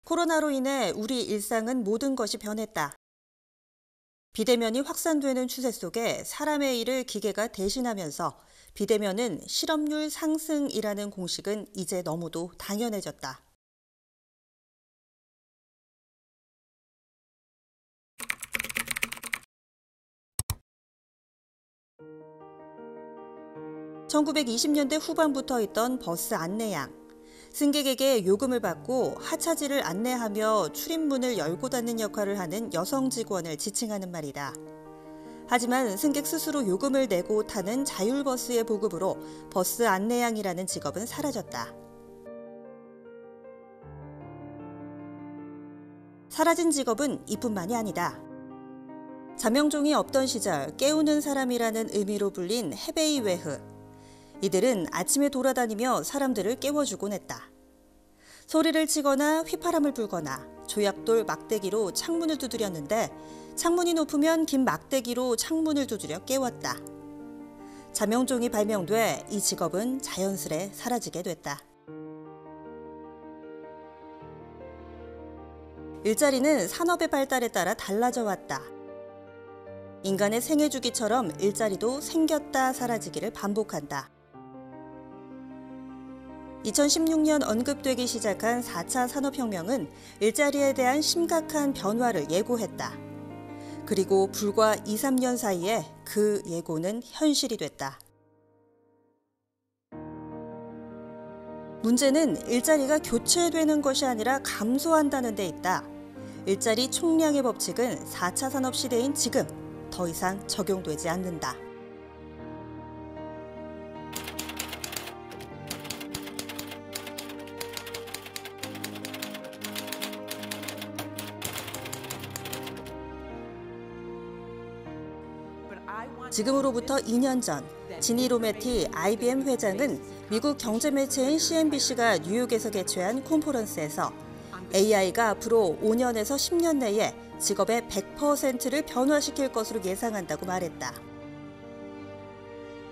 코로나로 인해 우리 일상은 모든 것이 변했다. 비대면이 확산되는 추세 속에 사람의 일을 기계가 대신하면서 비대면은 실업률 상승이라는 공식은 이제 너무도 당연해졌다. (1920년대) 후반부터 있던 버스 안내양. 승객에게 요금을 받고 하차지를 안내하며 출입문을 열고 닫는 역할을 하는 여성 직원을 지칭하는 말이다. 하지만 승객 스스로 요금을 내고 타는 자율버스의 보급으로 버스 안내양이라는 직업은 사라졌다. 사라진 직업은 이뿐만이 아니다. 자명종이 없던 시절 깨우는 사람이라는 의미로 불린 헤베이웨흐. 이들은 아침에 돌아다니며 사람들을 깨워주곤 했다. 소리를 치거나 휘파람을 불거나 조약돌 막대기로 창문을 두드렸는데 창문이 높으면 긴 막대기로 창문을 두드려 깨웠다. 자명종이 발명돼 이 직업은 자연스레 사라지게 됐다. 일자리는 산업의 발달에 따라 달라져 왔다. 인간의 생애 주기처럼 일자리도 생겼다 사라지기를 반복한다. 2016년 언급되기 시작한 4차 산업혁명은 일자리에 대한 심각한 변화를 예고했다. 그리고 불과 2, 3년 사이에 그 예고는 현실이 됐다. 문제는 일자리가 교체되는 것이 아니라 감소한다는 데 있다. 일자리 총량의 법칙은 4차 산업시대인 지금 더 이상 적용되지 않는다. 지금으로부터 2년 전 지니 로메티 IBM 회장은 미국 경제 매체인 CNBC가 뉴욕에서 개최한 컨퍼런스에서 AI가 앞으로 5년에서 10년 내에 직업의 100%를 변화시킬 것으로 예상한다고 말했다.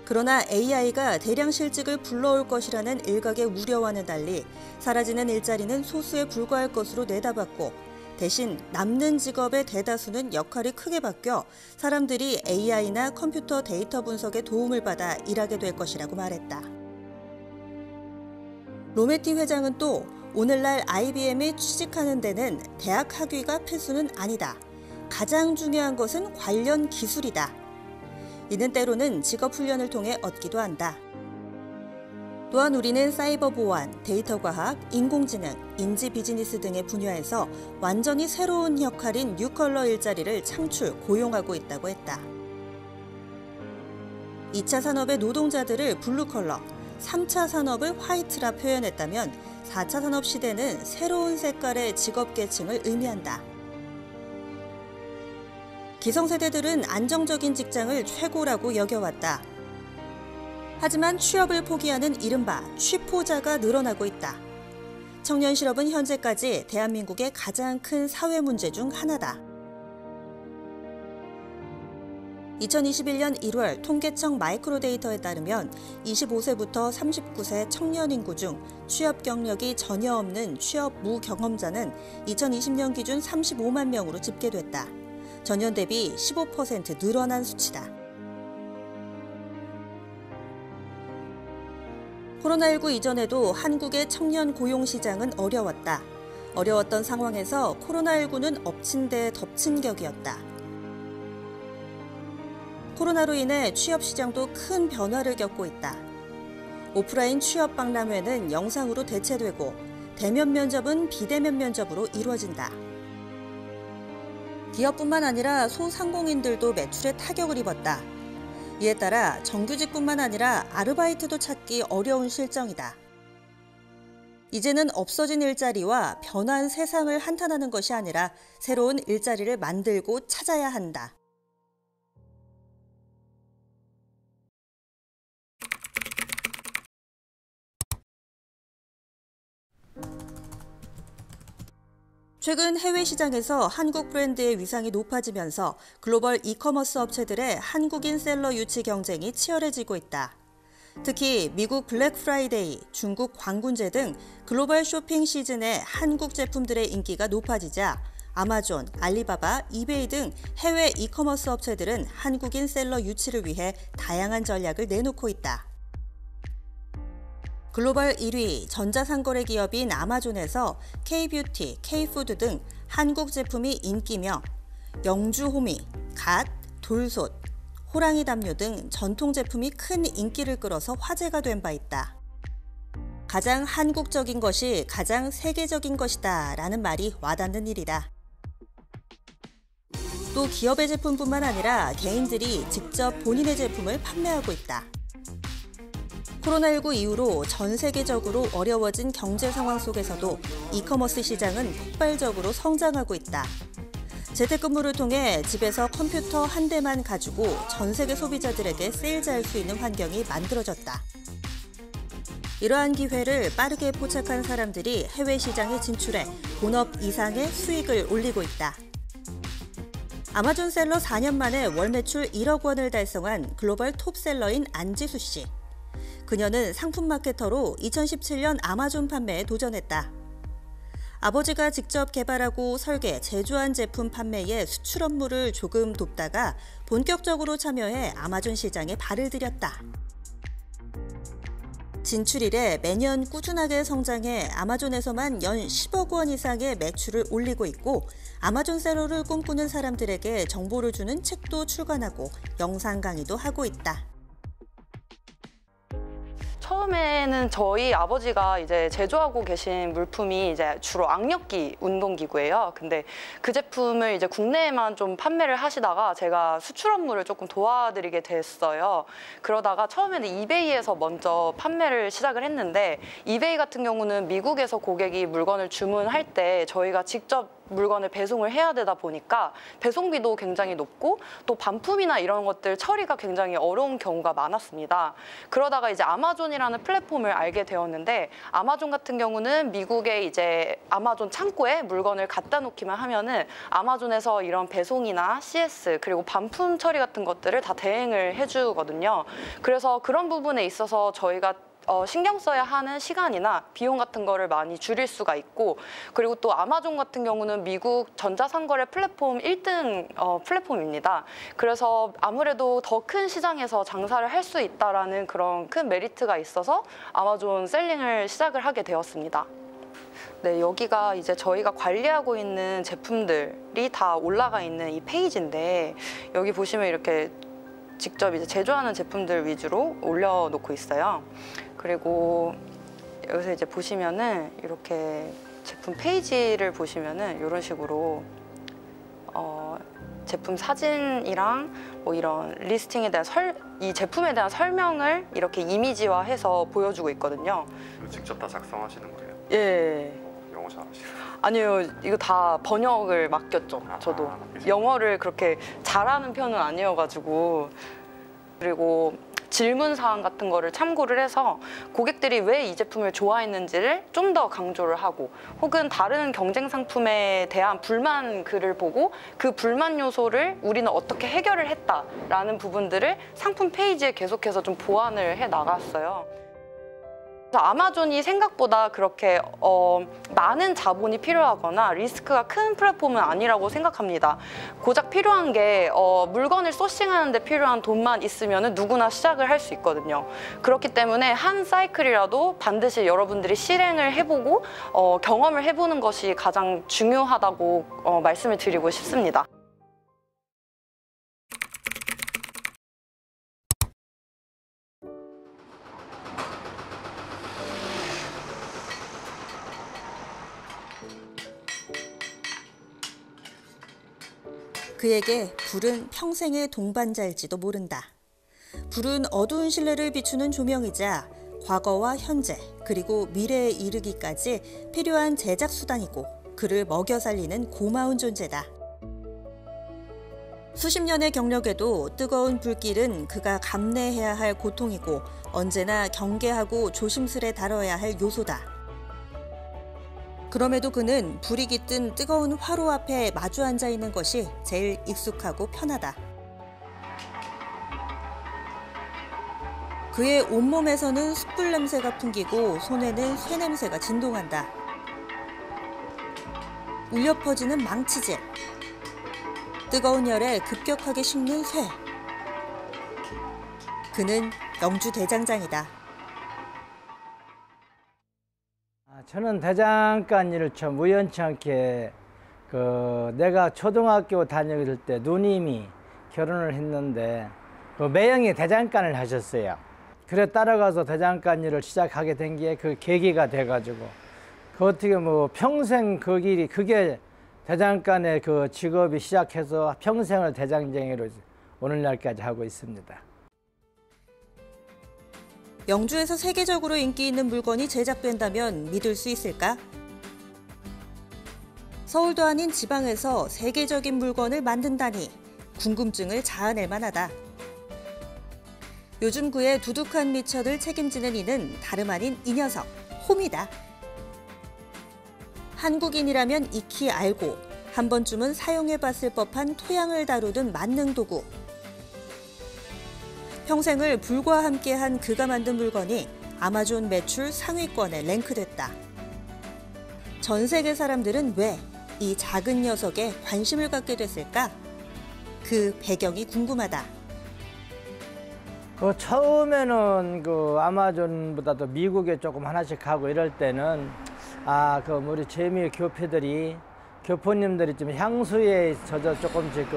그러나 AI가 대량 실직을 불러올 것이라는 일각의 우려와는 달리 사라지는 일자리는 소수에 불과할 것으로 내다봤고 대신 남는 직업의 대다수는 역할이 크게 바뀌어 사람들이 AI나 컴퓨터 데이터 분석의 도움을 받아 일하게 될 것이라고 말했다. 로메티 회장은 또 오늘날 IBM에 취직하는 데는 대학 학위가 필수는 아니다. 가장 중요한 것은 관련 기술이다. 이는 때로는 직업 훈련을 통해 얻기도 한다. 또한 우리는 사이버 보안, 데이터 과학, 인공지능, 인지 비즈니스 등의 분야에서 완전히 새로운 역할인 뉴컬러 일자리를 창출, 고용하고 있다고 했다. 2차 산업의 노동자들을 블루컬러, 3차 산업을 화이트라 표현했다면 4차 산업 시대는 새로운 색깔의 직업 계층을 의미한다. 기성세대들은 안정적인 직장을 최고라고 여겨왔다. 하지만 취업을 포기하는 이른바 취포자가 늘어나고 있다. 청년 실업은 현재까지 대한민국의 가장 큰 사회 문제 중 하나다. 2021년 1월 통계청 마이크로 데이터에 따르면 25세부터 39세 청년 인구 중 취업 경력이 전혀 없는 취업 무경험자는 2020년 기준 35만 명으로 집계됐다. 전년 대비 15% 늘어난 수치다. 코로나19 이전에도 한국의 청년 고용 시장은 어려웠다. 어려웠던 상황에서 코로나19는 엎친 데 덮친 격이었다. 코로나로 인해 취업 시장도 큰 변화를 겪고 있다. 오프라인 취업 박람회는 영상으로 대체되고 대면 면접은 비대면 면접으로 이루어진다. 기업뿐만 아니라 소상공인들도 매출에 타격을 입었다. 이에 따라 정규직뿐만 아니라 아르바이트도 찾기 어려운 실정이다. 이제는 없어진 일자리와 변한 세상을 한탄하는 것이 아니라 새로운 일자리를 만들고 찾아야 한다. 최근 해외 시장에서 한국 브랜드의 위상이 높아지면서 글로벌 이커머스 업체들의 한국인 셀러 유치 경쟁이 치열해지고 있다. 특히 미국 블랙 프라이데이, 중국 광군제 등 글로벌 쇼핑 시즌에 한국 제품들의 인기가 높아지자 아마존, 알리바바, 이베이 등 해외 이커머스 업체들은 한국인 셀러 유치를 위해 다양한 전략을 내놓고 있다. 글로벌 1위 전자상거래 기업인 아마존에서 K뷰티, K푸드 등 한국 제품이 인기며 영주호미, 갓, 돌솥, 호랑이 담요 등 전통 제품이 큰 인기를 끌어서 화제가 된 바 있다. 가장 한국적인 것이 가장 세계적인 것이다 라는 말이 와닿는 일이다. 또 기업의 제품뿐만 아니라 개인들이 직접 본인의 제품을 판매하고 있다. 코로나19 이후로 전 세계적으로 어려워진 경제 상황 속에서도 이커머스 시장은 폭발적으로 성장하고 있다. 재택근무를 통해 집에서 컴퓨터 한 대만 가지고 전 세계 소비자들에게 세일즈할 수 있는 환경이 만들어졌다. 이러한 기회를 빠르게 포착한 사람들이 해외 시장에 진출해 본업 이상의 수익을 올리고 있다. 아마존 셀러 4년 만에 월 매출 1억 원을 달성한 글로벌 톱셀러인 안지수 씨. 그녀는 상품 마케터로 2017년 아마존 판매에 도전했다. 아버지가 직접 개발하고 설계, 제조한 제품 판매에 수출 업무를 조금 돕다가 본격적으로 참여해 아마존 시장에 발을 들였다. 진출 이래 매년 꾸준하게 성장해 아마존에서만 연 10억 원 이상의 매출을 올리고 있고 아마존 셀러를 꿈꾸는 사람들에게 정보를 주는 책도 출간하고 영상 강의도 하고 있다. 처음에는 저희 아버지가 이제 제조하고 계신 물품이 이제 주로 악력기 운동기구예요. 근데 그 제품을 이제 국내에만 좀 판매를 하시다가 제가 수출 업무를 조금 도와드리게 됐어요. 그러다가 처음에는 이베이에서 먼저 판매를 시작을 했는데 이베이 같은 경우는 미국에서 고객이 물건을 주문할 때 저희가 직접 물건을 배송을 해야 되다 보니까 배송비도 굉장히 높고 또 반품이나 이런 것들 처리가 굉장히 어려운 경우가 많았습니다. 그러다가 이제 아마존이라는 플랫폼을 알게 되었는데 아마존 같은 경우는 미국의 이제 아마존 창고에 물건을 갖다 놓기만 하면은 아마존에서 이런 배송이나 CS 그리고 반품 처리 같은 것들을 다 대행을 해주거든요. 그래서 그런 부분에 있어서 저희가 신경 써야 하는 시간이나 비용 같은 거를 많이 줄일 수가 있고 그리고 또 아마존 같은 경우는 미국 전자상거래 플랫폼 1등 플랫폼입니다. 그래서 아무래도 더 큰 시장에서 장사를 할 수 있다라는 그런 큰 메리트가 있어서 아마존 셀링을 시작을 하게 되었습니다. 네, 여기가 이제 저희가 관리하고 있는 제품들이 다 올라가 있는 이 페이지인데 여기 보시면 이렇게 직접 이제 제조하는 제품들 위주로 올려놓고 있어요. 그리고 여기서 이제 보시면은 이렇게 제품 페이지를 보시면은 이런 식으로 제품 사진이랑 뭐 이런 리스팅에 대한 이 제품에 대한 설명을 이렇게 이미지화해서 보여주고 있거든요. 이거 직접 다 작성하시는 거예요? 예. 영어 잘하시나요? 아니요, 이거 다 번역을 맡겼죠. 저도 영어를 그렇게 잘하는 편은 아니어가지고. 그리고 질문 사항 같은 거를 참고를 해서 고객들이 왜 이 제품을 좋아했는지를 좀 더 강조를 하고 혹은 다른 경쟁 상품에 대한 불만 글을 보고 그 불만 요소를 우리는 어떻게 해결을 했다라는 부분들을 상품 페이지에 계속해서 좀 보완을 해 나갔어요. 아마존이 생각보다 그렇게 많은 자본이 필요하거나 리스크가 큰 플랫폼은 아니라고 생각합니다. 고작 필요한 게 물건을 소싱하는 데 필요한 돈만 있으면 누구나 시작을 할 수 있거든요. 그렇기 때문에 한 사이클이라도 반드시 여러분들이 실행을 해보고 경험을 해보는 것이 가장 중요하다고 말씀을 드리고 싶습니다. 그에게 불은 평생의 동반자일지도 모른다. 불은 어두운 실내를 비추는 조명이자 과거와 현재 그리고 미래에 이르기까지 필요한 제작 수단이고 그를 먹여 살리는 고마운 존재다. 수십 년의 경력에도 뜨거운 불길은 그가 감내해야 할 고통이고 언제나 경계하고 조심스레 다뤄야 할 요소다. 그럼에도 그는 불이 깃든 뜨거운 화로 앞에 마주 앉아 있는 것이 제일 익숙하고 편하다. 그의 온몸에서는 숯불 냄새가 풍기고 손에는 쇠 냄새가 진동한다. 울려 퍼지는 망치질. 뜨거운 열에 급격하게 식는 쇠. 그는 영주 대장장이다. 저는 대장간 일을 참 우연치 않게 내가 초등학교 다닐 때 누님이 결혼을 했는데 매형이 대장간을 하셨어요. 그래 따라가서 대장간 일을 시작하게 된 게 그 계기가 돼가지고 어떻게 뭐 평생 그 길이 그게 대장간의 그 직업이 시작해서 평생을 대장쟁이로 오늘날까지 하고 있습니다. 영주에서 세계적으로 인기 있는 물건이 제작된다면 믿을 수 있을까? 서울도 아닌 지방에서 세계적인 물건을 만든다니 궁금증을 자아낼 만하다. 요즘 그의 두둑한 미천을 책임지는 이는 다름 아닌 이 녀석, 홈이다. 한국인이라면 익히 알고 한 번쯤은 사용해봤을 법한 토양을 다루는 만능 도구. 평생을 불과 함께한 그가 만든 물건이 아마존 매출 상위권에 랭크됐다. 전 세계 사람들은 왜 이 작은 녀석에 관심을 갖게 됐을까? 그 배경이 궁금하다. 처음에는 아마존보다도 미국에 조금 하나씩 하고 이럴 때는 우리 재미 교포님들이 좀 향수에 젖어 조금씩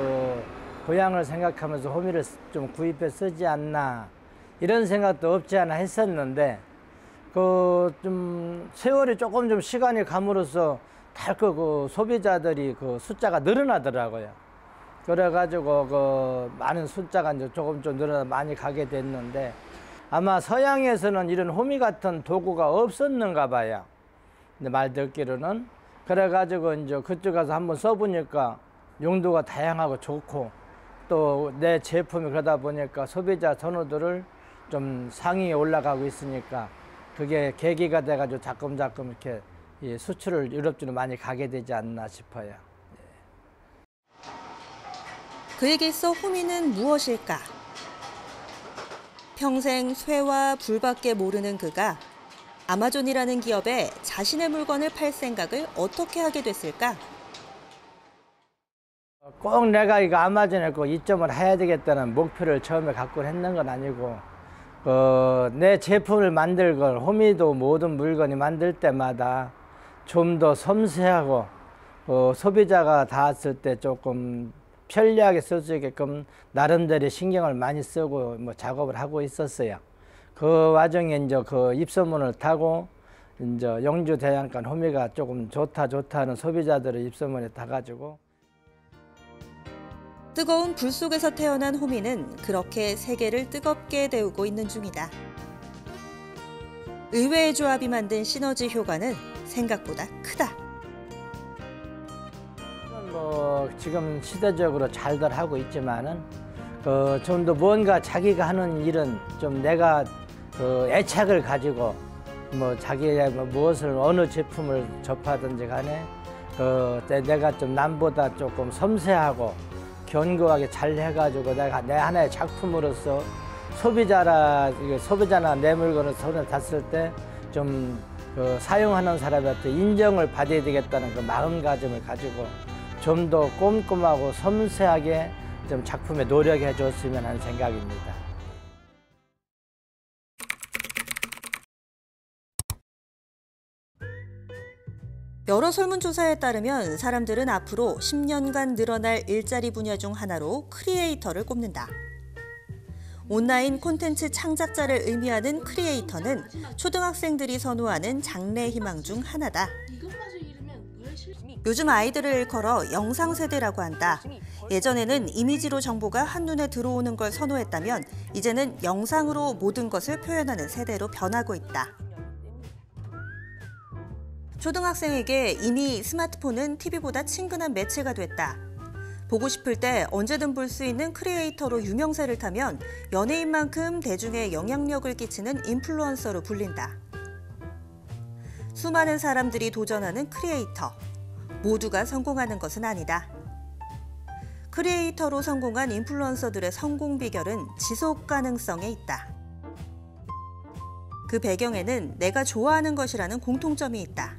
고향을 생각하면서 호미를 좀 구입해 쓰지 않나 이런 생각도 없지 않아 했었는데 좀 세월이 조금 좀 시간이 감으로써 소비자들이 숫자가 늘어나더라고요. 그래가지고 많은 숫자가 이제 조금 늘어나 많이 가게 됐는데 아마 서양에서는 이런 호미 같은 도구가 없었는가 봐요. 근데 말 듣기로는 그래가지고 이제 그쪽 가서 한번 써보니까 용도가 다양하고 좋고 또 내 제품이 그러다 보니까 소비자 선호도를 좀 상위에 올라가고 있으니까 그게 계기가 돼가지고 자꾸 이렇게 수출을 유럽주로 많이 가게 되지 않나 싶어요. 그에게서 호미는 무엇일까? 평생 쇠와 불밖에 모르는 그가 아마존이라는 기업에 자신의 물건을 팔 생각을 어떻게 하게 됐을까? 꼭 내가 이거 아마존에 이점을 해야 되겠다는 목표를 처음에 갖고 했는 건 아니고 내 제품을 만들건 호미도 모든 물건이 만들 때마다 좀 더 섬세하고 소비자가 닿았을 때 조금 편리하게 쓸 수 있게끔 나름대로 신경을 많이 쓰고 작업을 하고 있었어요. 그 와중에 이제 입소문을 타고 이제 영주 대장간 호미가 조금 좋다 하는 소비자들의 입소문에 타가지고 뜨거운 불 속에서 태어난 호미는 그렇게 세계를 뜨겁게 데우고 있는 중이다. 의외의 조합이 만든 시너지 효과는 생각보다 크다. 지금 시대적으로 잘들 하고 있지만은 좀 더 뭔가 자기가 하는 일은 좀 내가 애착을 가지고 자기의 무엇을 어느 제품을 접하든지 간에 내가 좀 남보다 조금 섬세하고 견고하게 잘 해가지고 내가 내 하나의 작품으로서 소비자나 내 물건을 손에 닿았을 때 좀 사용하는 사람한테 인정을 받아야 되겠다는 그 마음가짐을 가지고 좀 더 꼼꼼하고 섬세하게 좀 작품에 노력해 줬으면 하는 생각입니다. 여러 설문조사에 따르면 사람들은 앞으로 10년간 늘어날 일자리 분야 중 하나로 크리에이터를 꼽는다. 온라인 콘텐츠 창작자를 의미하는 크리에이터는 초등학생들이 선호하는 장래 희망 중 하나다. 요즘 아이들을 일컬어 영상세대라고 한다. 예전에는 이미지로 정보가 한눈에 들어오는 걸 선호했다면 이제는 영상으로 모든 것을 표현하는 세대로 변하고 있다. 초등학생에게 이미 스마트폰은 TV보다 친근한 매체가 됐다. 보고 싶을 때 언제든 볼 수 있는 크리에이터로 유명세를 타면 연예인만큼 대중에 영향력을 끼치는 인플루언서로 불린다. 수많은 사람들이 도전하는 크리에이터. 모두가 성공하는 것은 아니다. 크리에이터로 성공한 인플루언서들의 성공 비결은 지속 가능성에 있다. 그 배경에는 내가 좋아하는 것이라는 공통점이 있다.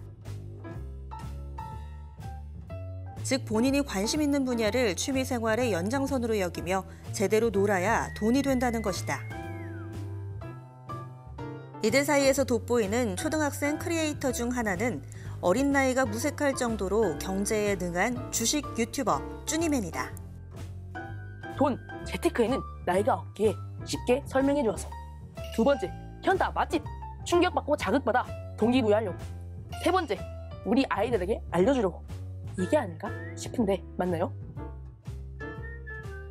즉 본인이 관심 있는 분야를 취미생활의 연장선으로 여기며 제대로 놀아야 돈이 된다는 것이다. 이들 사이에서 돋보이는 초등학생 크리에이터 중 하나는 어린 나이가 무색할 정도로 경제에 능한 주식 유튜버 쭈니맨이다. 돈, 재테크에는 나이가 없기에 쉽게 설명해 주어서. 두 번째, 현타, 맛집, 충격받고 자극받아 동기부여하려고. 세 번째, 우리 아이들에게 알려주려고. 이게 아닐까 싶은데 맞나요?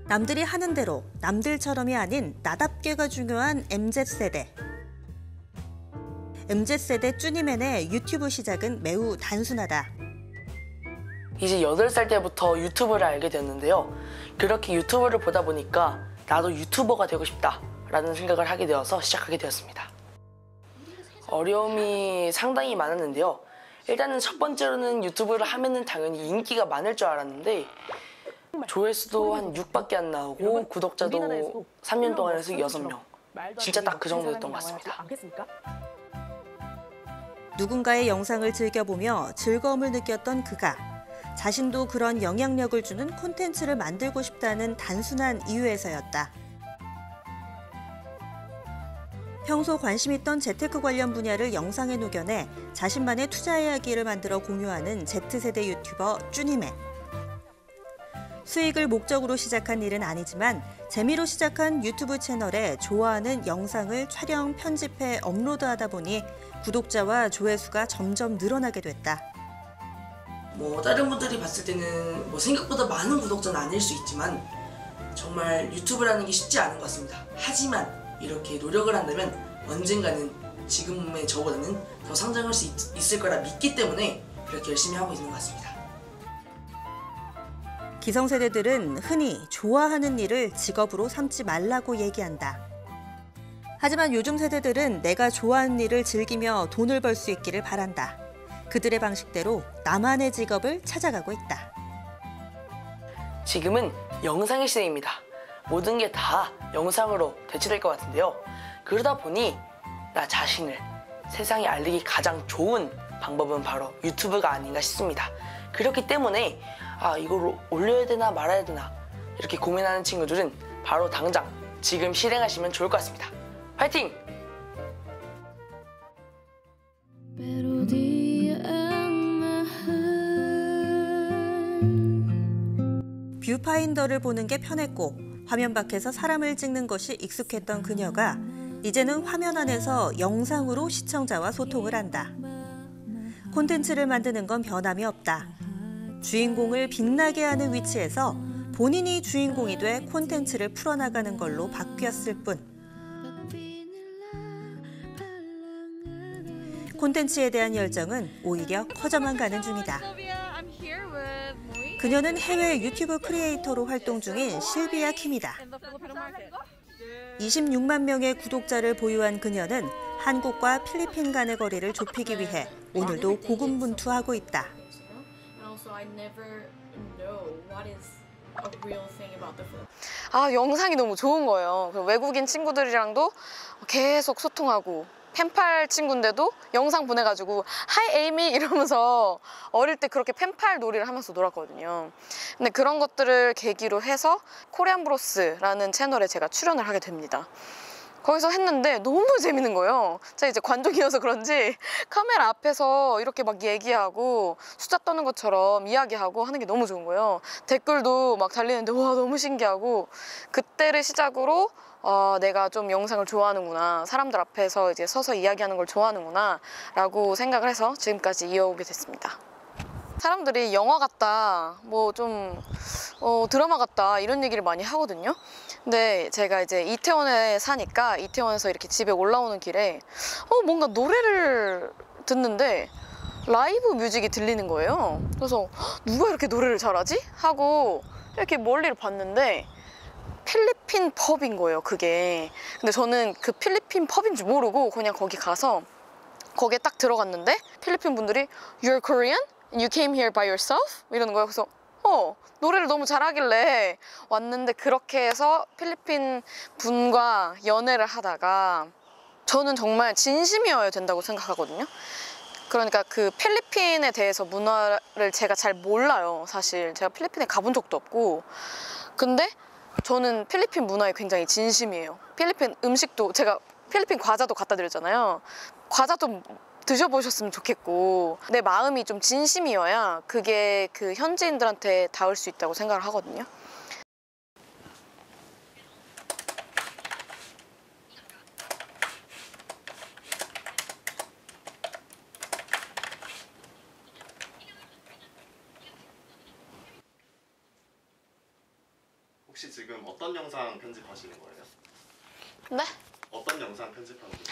남들이 하는 대로 남들처럼이 아닌 나답게가 중요한 MZ세대. MZ세대 쭈니맨의 유튜브 시작은 매우 단순하다. 이제 8살 때부터 유튜브를 알게 되었는데요. 그렇게 유튜브를 보다 보니까 나도 유튜버가 되고 싶다라는 생각을 하게 되어서 시작하게 되었습니다. 어려움이 상당히 많았는데요. 일단은 첫 번째로는 유튜브를 하면은 당연히 인기가 많을 줄 알았는데 조회수도 한 6밖에 안 나오고 구독자도 3년 동안 해서 6명. 진짜 딱 그 정도였던 것 같습니다. 누군가의 영상을 즐겨보며 즐거움을 느꼈던 그가 자신도 그런 영향력을 주는 콘텐츠를 만들고 싶다는 단순한 이유에서였다. 평소 관심 있던 재테크 관련 분야를 영상에 녹여내 자신만의 투자 이야기를 만들어 공유하는 Z세대 유튜버 쭈니맨. 수익을 목적으로 시작한 일은 아니지만 재미로 시작한 유튜브 채널에 좋아하는 영상을 촬영, 편집해 업로드하다 보니 구독자와 조회수가 점점 늘어나게 됐다. 다른 분들이 봤을 때는 생각보다 많은 구독자는 아닐 수 있지만 정말 유튜브라는 게 쉽지 않은 것 같습니다. 하지만 이렇게 노력을 한다면 언젠가는 지금의 저보다는 더 성장할 수 있을 거라 믿기 때문에 그렇게 열심히 하고 있는 것 같습니다. 기성세대들은 흔히 좋아하는 일을 직업으로 삼지 말라고 얘기한다. 하지만 요즘 세대들은 내가 좋아하는 일을 즐기며 돈을 벌 수 있기를 바란다. 그들의 방식대로 나만의 직업을 찾아가고 있다. 지금은 영상의 시대입니다. 모든 게 다 영상으로 대체될 것 같은데요. 그러다 보니 나 자신을 세상에 알리기 가장 좋은 방법은 바로 유튜브가 아닌가 싶습니다. 그렇기 때문에 이걸 올려야 되나 말아야 되나 이렇게 고민하는 친구들은 바로 당장 지금 실행하시면 좋을 것 같습니다. 화이팅! 뷰파인더를 보는 게 편했고 화면 밖에서 사람을 찍는 것이 익숙했던 그녀가 이제는 화면 안에서 영상으로 시청자와 소통을 한다. 콘텐츠를 만드는 건 변함이 없다. 주인공을 빛나게 하는 위치에서 본인이 주인공이 돼 콘텐츠를 풀어나가는 걸로 바뀌었을 뿐. 콘텐츠에 대한 열정은 오히려 커져만 가는 중이다. 그녀는 해외 유튜브 크리에이터로 활동 중인 실비아 킴이다. 26만 명의 구독자를 보유한 그녀는 한국과 필리핀 간의 거리를 좁히기 위해 오늘도 고군분투하고 있다. 영상이 너무 좋은 거예요. 외국인 친구들이랑도 계속 소통하고 펜팔 친구인데도 영상 보내가지고 Hi Amy 이러면서 어릴 때 그렇게 펜팔 놀이를 하면서 놀았거든요. 근데 그런 것들을 계기로 해서 코리안 브로스라는 채널에 제가 출연을 하게 됩니다. 거기서 했는데 너무 재밌는 거예요. 제가 이제 관종이어서 그런지 카메라 앞에서 이렇게 막 얘기하고 수다 떠는 것처럼 이야기하고 하는 게 너무 좋은 거예요. 댓글도 막 달리는데 와 너무 신기하고 그때를 시작으로 내가 좀 영상을 좋아하는구나, 사람들 앞에서 이제 서서 이야기하는 걸 좋아하는구나 라고 생각을 해서 지금까지 이어오게 됐습니다. 사람들이 영화 같다, 좀 드라마 같다 이런 얘기를 많이 하거든요. 근데 제가 이제 이태원에 사니까 이태원에서 이렇게 집에 올라오는 길에 뭔가 노래를 듣는데 라이브 뮤직이 들리는 거예요. 그래서 누가 이렇게 노래를 잘하지? 하고 이렇게 멀리를 봤는데 필리핀 펍인 거예요, 그게. 근데 저는 그 필리핀 펍인 줄 모르고 그냥 거기 가서 거기에 딱 들어갔는데 필리핀 분들이 You're Korean? You came here by yourself? 이러는 거예요. 그래서 노래를 너무 잘하길래 왔는데 그렇게 해서 필리핀 분과 연애를 하다가 저는 정말 진심이어야 된다고 생각하거든요. 그러니까 그 필리핀에 대해서 문화를 제가 잘 몰라요. 사실 제가 필리핀에 가본 적도 없고. 근데 저는 필리핀 문화에 굉장히 진심이에요. 필리핀 음식도 제가 필리핀 과자도 갖다 드렸잖아요. 과자도 드셔보셨으면 좋겠고 내 마음이 좀 진심이어야 그게 그 현지인들한테 닿을 수 있다고 생각을 하거든요. 혹시 지금 어떤 영상 편집하시는 거예요? 네? 어떤 영상 편집하는 거예요?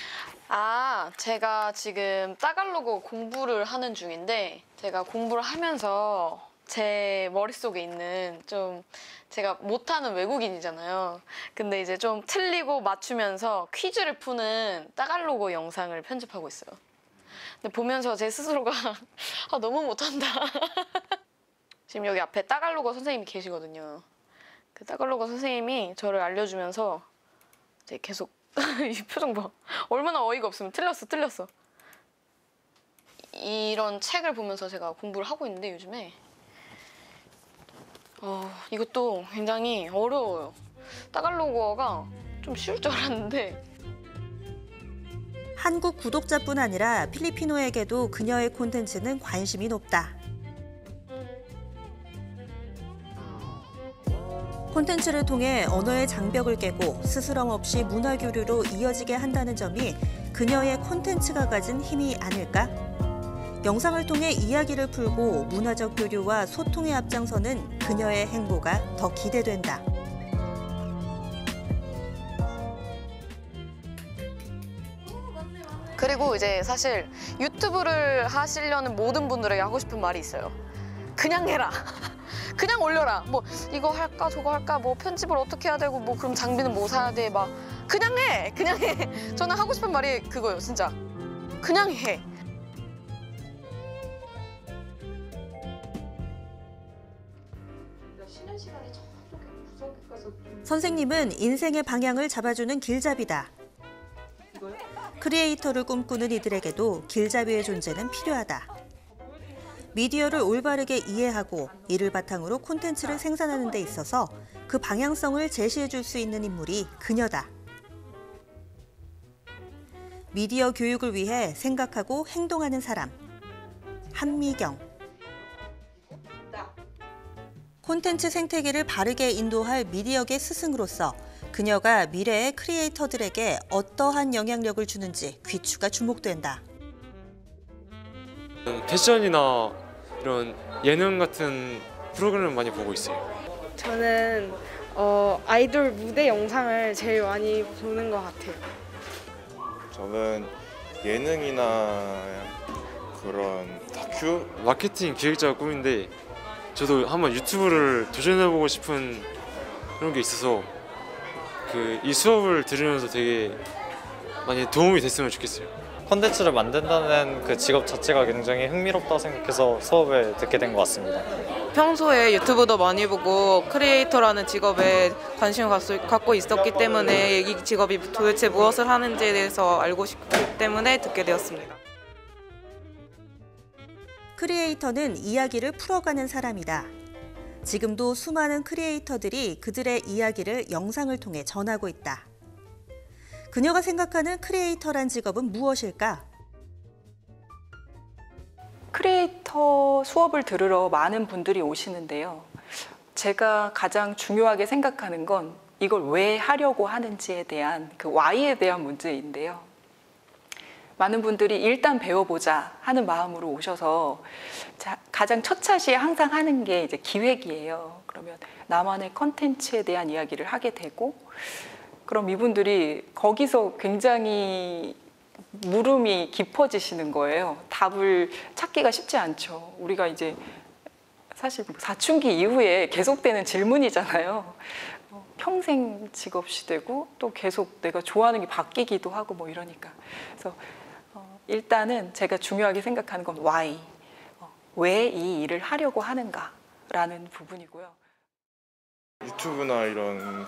아, 제가 지금 따갈로그 공부를 하는 중인데 제가 공부를 하면서 제 머릿속에 있는 좀 제가 못하는 외국인이잖아요. 근데 이제 좀 틀리고 맞추면서 퀴즈를 푸는 따갈로그 영상을 편집하고 있어요. 근데 보면서 제 스스로가 아, 너무 못한다. 지금 여기 앞에 따갈로그 선생님이 계시거든요. 그 따갈로그 선생님이 저를 알려주면서 이제 계속 이 표정 봐. 얼마나 어이가 없으면 틀렸어. 이런 책을 보면서 제가 공부를 하고 있는데 요즘에 이것도 굉장히 어려워요. 따갈로그어가 좀 쉬울 줄 알았는데 한국 구독자뿐 아니라 필리피노에게도 그녀의 콘텐츠는 관심이 높다. 콘텐츠를 통해 언어의 장벽을 깨고 스스럼 없이 문화 교류로 이어지게 한다는 점이 그녀의 콘텐츠가 가진 힘이 아닐까? 영상을 통해 이야기를 풀고 문화적 교류와 소통에 앞장서는 그녀의 행보가 더 기대된다. 그리고 이제 사실 유튜브를 하시려는 모든 분들에게 하고 싶은 말이 있어요. 그냥 해라. 그냥 올려라. 뭐 이거 할까 저거 할까 뭐 편집을 어떻게 해야 되고 뭐 그럼 장비는 뭐 사야 돼 막 그냥 해. 저는 하고 싶은 말이 그거예요. 진짜 그냥 해. 선생님은 인생의 방향을 잡아주는 길잡이다. 크리에이터를 꿈꾸는 이들에게도 길잡이의 존재는 필요하다. 미디어를 올바르게 이해하고 이를 바탕으로 콘텐츠를 생산하는 데 있어서 그 방향성을 제시해 줄 수 있는 인물이 그녀다. 미디어 교육을 위해 생각하고 행동하는 사람. 한미경. 콘텐츠 생태계를 바르게 인도할 미디어계 스승으로서 그녀가 미래의 크리에이터들에게 어떠한 영향력을 주는지 귀추가 주목된다. 패션이나 이런 예능 같은 프로그램을 많이 보고 있어요. 저는 아이돌 무대 영상을 제일 많이 보는 것 같아요. 저는 예능이나 그런 다큐? 마케팅 기획자가 꿈인데 저도 한번 유튜브를 도전해보고 싶은 그런 게 있어서 이 수업을 들으면서 되게 많이 도움이 됐으면 좋겠어요. 콘텐츠를 만든다는 그 직업 자체가 굉장히 흥미롭다고 생각해서 수업을 듣게 된 것 같습니다. 평소에 유튜브도 많이 보고 크리에이터라는 직업에 관심을 갖고 있었기 때문에 이 직업이 도대체 무엇을 하는지에 대해서 알고 싶기 때문에 듣게 되었습니다. 크리에이터는 이야기를 풀어가는 사람이다. 지금도 수많은 크리에이터들이 그들의 이야기를 영상을 통해 전하고 있다. 그녀가 생각하는 크리에이터란 직업은 무엇일까? 크리에이터 수업을 들으러 많은 분들이 오시는데요. 제가 가장 중요하게 생각하는 건 이걸 왜 하려고 하는지에 대한 그 why에 대한 문제인데요. 많은 분들이 일단 배워보자 하는 마음으로 오셔서 가장 첫 차시에 항상 하는 게 이제 기획이에요. 그러면 나만의 컨텐츠에 대한 이야기를 하게 되고 그럼 이분들이 거기서 굉장히 물음이 깊어지시는 거예요. 답을 찾기가 쉽지 않죠. 우리가 이제 사실 사춘기 이후에 계속되는 질문이잖아요. 평생 직업이 되고 또 계속 내가 좋아하는 게 바뀌기도 하고 뭐 이러니까. 그래서 일단은 제가 중요하게 생각하는 건 why, 왜 이 일을 하려고 하는가라는 부분이고요. 유튜브나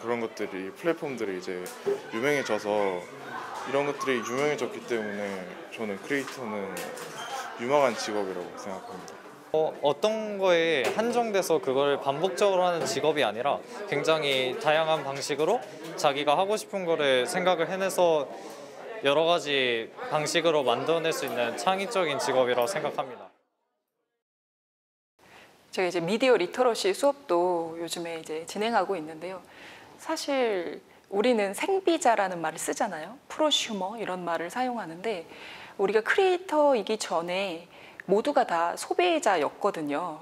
그런 것들이 플랫폼들이 이제 유명해져서 이런 것들이 유명해졌기 때문에 저는 크리에이터는 유망한 직업이라고 생각합니다. 어떤 거에 한정돼서 그걸 반복적으로 하는 직업이 아니라 굉장히 다양한 방식으로 자기가 하고 싶은 거를 생각을 해내서 여러 가지 방식으로 만들어낼 수 있는 창의적인 직업이라고 생각합니다. 제가 이제 미디어 리터러시 수업도 요즘에 이제 진행하고 있는데요. 사실 우리는 생비자라는 말을 쓰잖아요. 프로슈머 이런 말을 사용하는데 우리가 크리에이터이기 전에 모두가 다 소비자였거든요.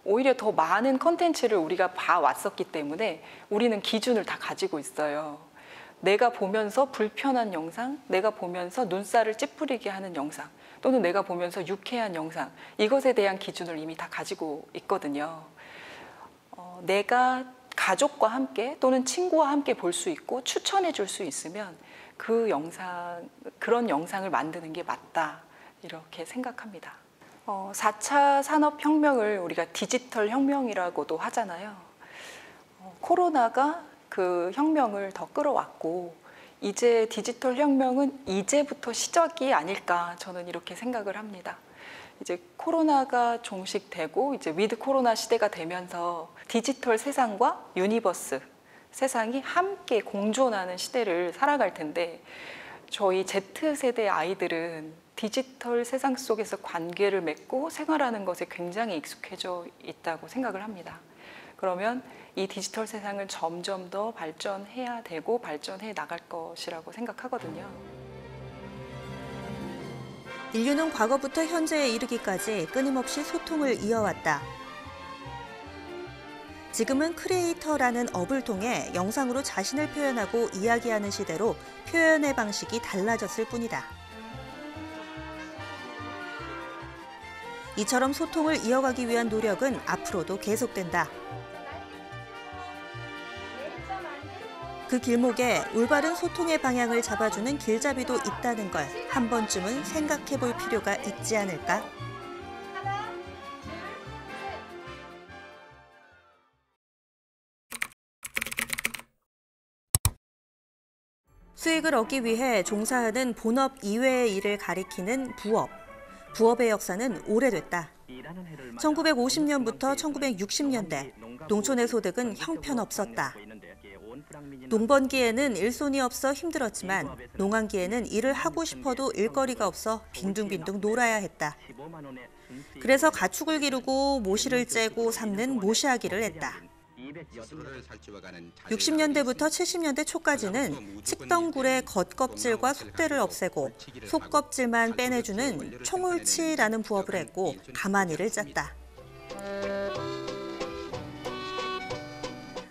오히려 더 많은 컨텐츠를 우리가 봐왔었기 때문에 우리는 기준을 다 가지고 있어요. 내가 보면서 불편한 영상, 내가 보면서 눈살을 찌푸리게 하는 영상, 또는 내가 보면서 유쾌한 영상, 이것에 대한 기준을 이미 다 가지고 있거든요. 내가 가족과 함께 또는 친구와 함께 볼 수 있고 추천해 줄 수 있으면 그런 영상을 만드는 게 맞다, 이렇게 생각합니다. 4차 산업혁명을 우리가 디지털 혁명이라고도 하잖아요. 코로나가 그 혁명을 더 끌어왔고 이제 디지털 혁명은 이제부터 시작이 아닐까 저는 이렇게 생각을 합니다. 이제 코로나가 종식되고 이제 위드 코로나 시대가 되면서 디지털 세상과 유니버스 세상이 함께 공존하는 시대를 살아갈 텐데 저희 Z세대 아이들은 디지털 세상 속에서 관계를 맺고 생활하는 것에 굉장히 익숙해져 있다고 생각을 합니다. 그러면 이 디지털 세상을 점점 더 발전해야 되고 발전해 나갈 것이라고 생각하거든요. 인류는 과거부터 현재에 이르기까지 끊임없이 소통을 이어왔다. 지금은 크리에이터라는 업을 통해 영상으로 자신을 표현하고 이야기하는 시대로 표현의 방식이 달라졌을 뿐이다. 이처럼 소통을 이어가기 위한 노력은 앞으로도 계속된다. 그 길목에 올바른 소통의 방향을 잡아주는 길잡이도 있다는 걸 한 번쯤은 생각해 볼 필요가 있지 않을까? 수익을 얻기 위해 종사하는 본업 이외의 일을 가리키는 부업. 부업의 역사는 오래됐다. 1950년부터 1960년대 농촌의 소득은 형편없었다. 농번기에는 일손이 없어 힘들었지만 농한기에는 일을 하고 싶어도 일거리가 없어 빈둥빈둥 놀아야 했다. 그래서 가축을 기르고 모시를 째고 삶는 모시하기를 했다. 60년대부터 70년대 초까지는 칡덩굴의 겉껍질과 속대를 없애고 속껍질만 빼내주는 총울치라는 부업을 했고 가마니를 짰다.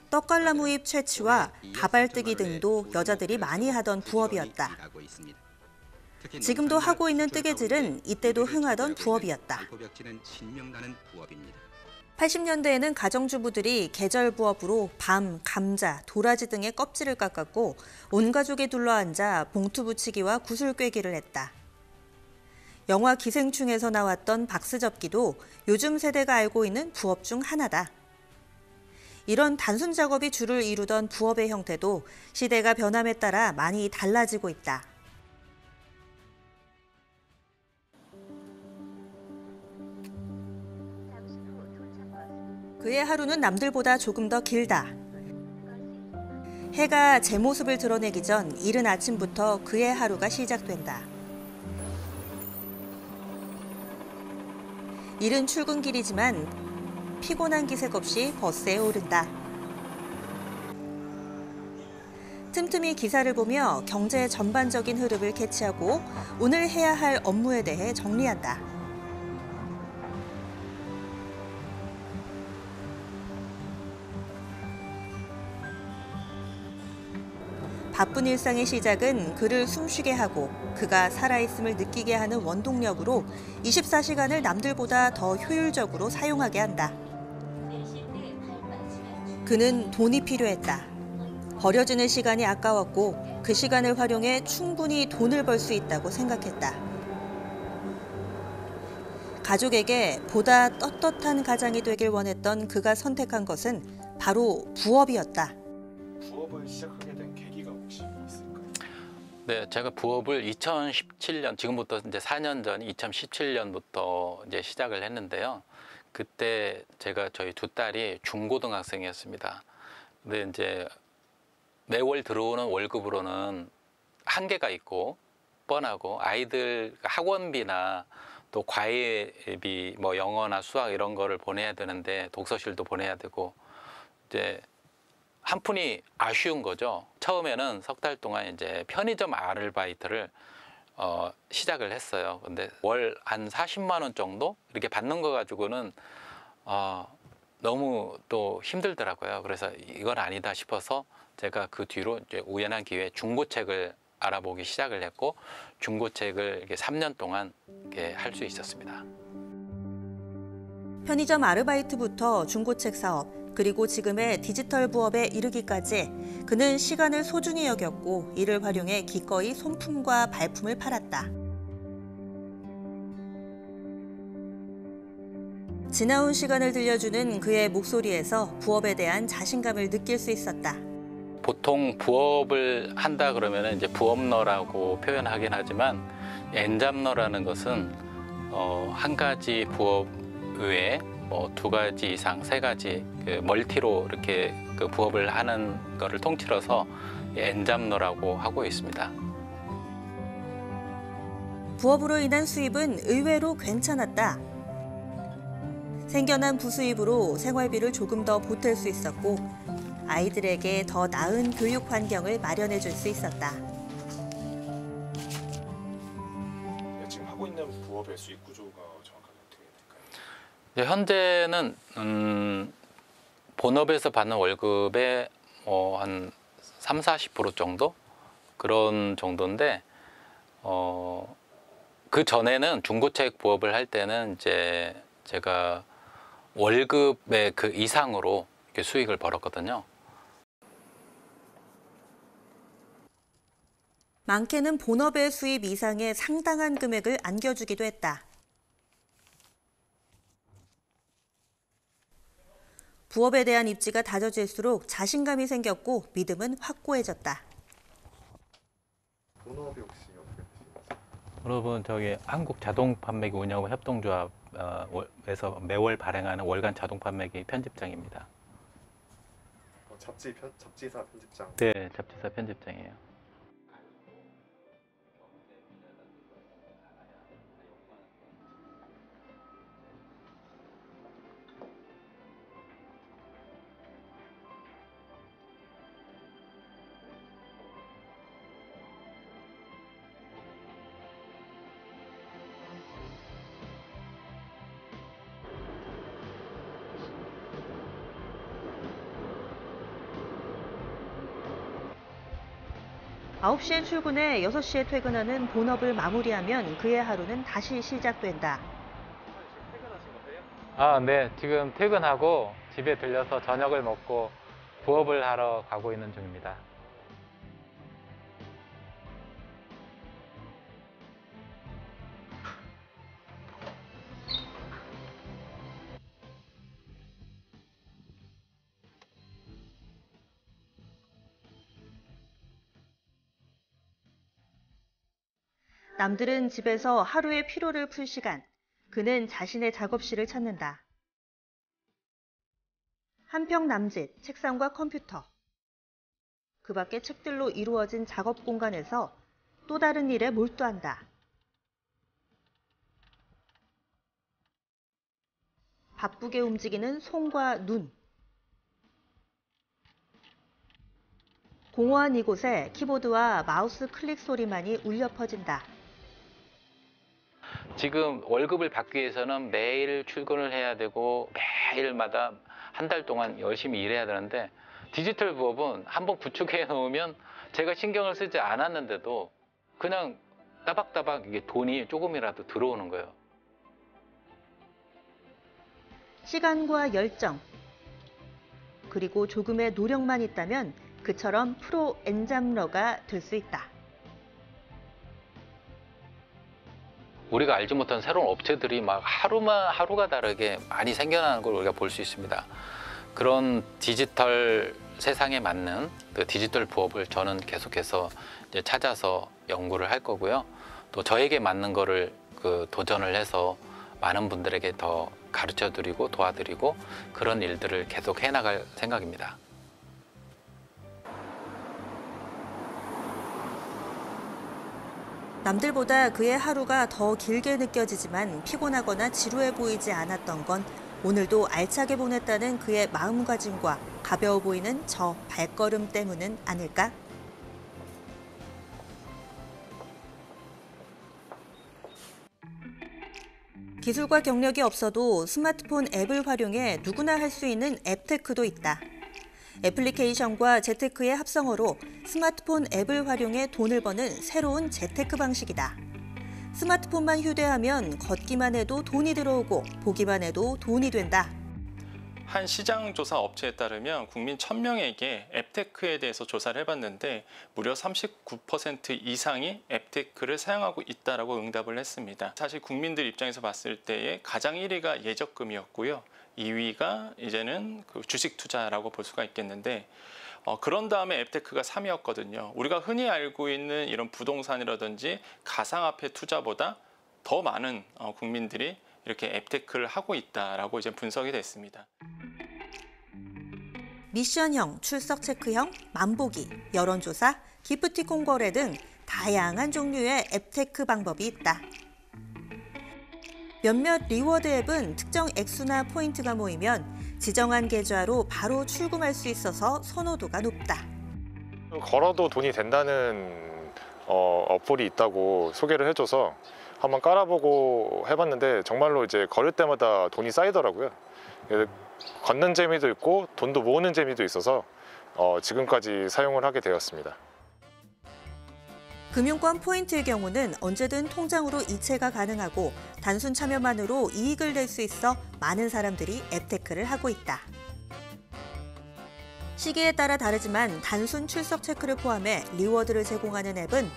떡갈나무잎 채취와 가발뜨기 등도 여자들이 많이 하던 부업이었다. 지금도 하고 있는 뜨개질은 이때도 흥하던 부업이었다. 80년대에는 가정주부들이 계절 부업으로 밤, 감자, 도라지 등의 껍질을 깎았고 온 가족이 둘러앉아 봉투 붙이기와 구슬 꿰기를 했다. 영화 기생충에서 나왔던 박스접기도 요즘 세대가 알고 있는 부업 중 하나다. 이런 단순 작업이 주를 이루던 부업의 형태도 시대가 변함에 따라 많이 달라지고 있다. 그의 하루는 남들보다 조금 더 길다. 해가 제 모습을 드러내기 전 이른 아침부터 그의 하루가 시작된다. 이른 출근길이지만 피곤한 기색 없이 버스에 오른다. 틈틈이 기사를 보며 경제의 전반적인 흐름을 캐치하고 오늘 해야 할 업무에 대해 정리한다. 바쁜 일상의 시작은 그를 숨쉬게 하고 그가 살아있음을 느끼게 하는 원동력으로 24시간을 남들보다 더 효율적으로 사용하게 한다. 그는 돈이 필요했다. 버려지는 시간이 아까웠고 그 시간을 활용해 충분히 돈을 벌 수 있다고 생각했다. 가족에게 보다 떳떳한 가장이 되길 원했던 그가 선택한 것은 바로 부업이었다. 부업을 시작하게 된 계기가 혹시 있을까요? 네, 제가 부업을 2017년, 지금부터 이제 4년 전 2017년부터 이제 시작을 했는데요. 그때 제가 저희 두 딸이 중고등학생이었습니다. 근데 이제 매월 들어오는 월급으로는 한계가 있고 뻔하고 아이들 학원비나 또 과외비 뭐 영어나 수학 이런 거를 보내야 되는데 독서실도 보내야 되고 이제 한 푼이 아쉬운 거죠. 처음에는 석 달 동안 이제 편의점 아르바이트를 시작을 했어요. 근데 월 한 40만 원 정도 이렇게 받는 거 가지고는 너무 또 힘들더라고요. 그래서 이건 아니다 싶어서 제가 그 뒤로 이제 우연한 기회에 중고책을 알아보기 시작을 했고 중고책을 이렇게 3년 동안 이렇게 할 수 있었습니다. 편의점 아르바이트부터 중고책 사업, 그리고 지금의 디지털 부업에 이르기까지 그는 시간을 소중히 여겼고 이를 활용해 기꺼이 손품과 발품을 팔았다. 지나온 시간을 들려주는 그의 목소리에서 부업에 대한 자신감을 느낄 수 있었다. 보통 부업을 한다 그러면 이제 부업러라고 표현하긴 하지만 엔잡러라는 것은 한 가지 부업 외에 뭐 2가지 이상, 3가지 그 멀티로 이렇게 그 부업을 하는 거를 통틀어서 엔잡러라고 하고 있습니다. 부업으로 인한 수입은 의외로 괜찮았다. 생겨난 부수입으로 생활비를 조금 더 보탤 수 있었고 아이들에게 더 나은 교육 환경을 마련해 줄 수 있었다. 지금 하고 있는 부업의 수익 구조가 정확하게 어떻게 될까요? 네, 현재는 본업에서 받는 월급의 한 30~40% 정도? 그런 정도인데 그 전에는 중고책 부업을 할 때는 이제 제가 월급의 그 이상으로 이렇게 수익을 벌었거든요. 많게는 본업의 수입 이상의 상당한 금액을 안겨주기도 했다. 부업에 대한 입지가 다져질수록 자신감이 생겼고 믿음은 확고해졌다. 본업이 혹시 어떻게 되시나요? 여러분 저기 한국 자동 판매기 운영 협동조합에서 매월 발행하는 월간 자동 판매기 편집장입니다. 잡지사 편집장. 네, 잡지사 편집장이에요. 아홉 시에 출근해 6시에 퇴근하는 본업을 마무리하면 그의 하루는 다시 시작된다. 네. 지금 퇴근하고 집에 들려서 저녁을 먹고 부업을 하러 가고 있는 중입니다. 남들은 집에서 하루의 피로를 풀 시간, 그는 자신의 작업실을 찾는다. 한평 남짓, 책상과 컴퓨터. 그 밖에 책들로 이루어진 작업 공간에서 또 다른 일에 몰두한다. 바쁘게 움직이는 손과 눈. 공허한 이곳에 키보드와 마우스 클릭 소리만이 울려 퍼진다. 지금 월급을 받기 위해서는 매일 출근을 해야 되고 매일마다 한 달 동안 열심히 일해야 되는데 디지털 부업은 한번 구축해 놓으면 제가 신경을 쓰지 않았는데도 그냥 따박따박 이게 돈이 조금이라도 들어오는 거예요. 시간과 열정, 그리고 조금의 노력만 있다면 그처럼 프로 엔잡러가 될 수 있다. 우리가 알지 못한 새로운 업체들이 막 하루가 다르게 많이 생겨나는 걸 우리가 볼 수 있습니다. 그런 디지털 세상에 맞는 그 디지털 부업을 저는 계속해서 이제 찾아서 연구를 할 거고요. 또 저에게 맞는 거를 도전을 해서 많은 분들에게 더 가르쳐드리고 도와드리고 그런 일들을 계속 해나갈 생각입니다. 남들보다 그의 하루가 더 길게 느껴지지만 피곤하거나 지루해 보이지 않았던 건 오늘도 알차게 보냈다는 그의 마음가짐과 가벼워 보이는 저 발걸음 때문은 아닐까? 기술과 경력이 없어도 스마트폰 앱을 활용해 누구나 할 수 있는 앱테크도 있다. 애플리케이션과 재테크의 합성어로 스마트폰 앱을 활용해 돈을 버는 새로운 재테크 방식이다. 스마트폰만 휴대하면 걷기만 해도 돈이 들어오고 보기만 해도 돈이 된다. 한 시장 조사 업체에 따르면 국민 1000명에게 앱테크에 대해서 조사를 해봤는데 무려 39% 이상이 앱테크를 사용하고 있다라고 응답을 했습니다. 사실 국민들 입장에서 봤을 때에 가장 1위가 예적금이었고요. 2위가 이제는 주식 투자라고 볼 수가 있겠는데 그런 다음에 앱테크가 3위였거든요. 우리가 흔히 알고 있는 이런 부동산이라든지 가상화폐 투자보다 더 많은 국민들이 이렇게 앱테크를 하고 있다라고 이제 분석이 됐습니다. 미션형, 출석 체크형, 만보기, 여론조사, 기프티콘 거래 등 다양한 종류의 앱테크 방법이 있다. 몇몇 리워드 앱은 특정 액수나 포인트가 모이면 지정한 계좌로 바로 출금할 수 있어서 선호도가 높다. 걸어도 돈이 된다는 어플이 있다고 소개를 해줘서 한번 깔아보고 해봤는데 정말로 이제 걸을 때마다 돈이 쌓이더라고요. 걷는 재미도 있고 돈도 모으는 재미도 있어서 지금까지 사용을 하게 되었습니다. 금융권 포인트의 경우는 언제든 통장으로 이체가 가능하고 단순 참여만으로 이익을 낼 수 있어 많은 사람들이 앱테크를 하고 있다. 시기에 따라 다르지만 단순 출석 체크를 포함해 리워드를 제공하는 앱은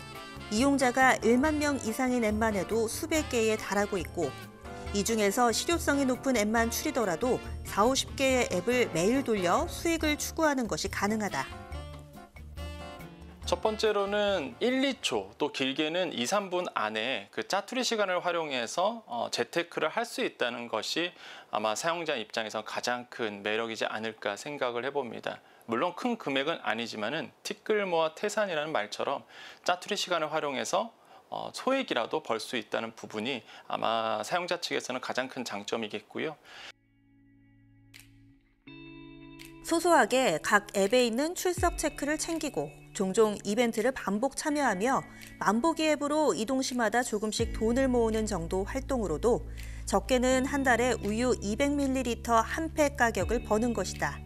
이용자가 1만 명 이상인 앱만 해도 수백 개에 달하고 있고 이 중에서 실효성이 높은 앱만 추리더라도 40-50개의 앱을 매일 돌려 수익을 추구하는 것이 가능하다. 첫 번째로는 1, 2초 또 길게는 2, 3분 안에 그 짜투리 시간을 활용해서 재테크를 할 수 있다는 것이 아마 사용자 입장에서 가장 큰 매력이지 않을까 생각을 해봅니다. 물론 큰 금액은 아니지만은 티끌모아 태산이라는 말처럼 짜투리 시간을 활용해서 소액이라도 벌 수 있다는 부분이 아마 사용자 측에서는 가장 큰 장점이겠고요. 소소하게 각 앱에 있는 출석 체크를 챙기고 종종 이벤트를 반복 참여하며 만보기 앱으로 이동시마다 조금씩 돈을 모으는 정도 활동으로도 적게는 한 달에 우유 200ml 한 팩 가격을 버는 것이다.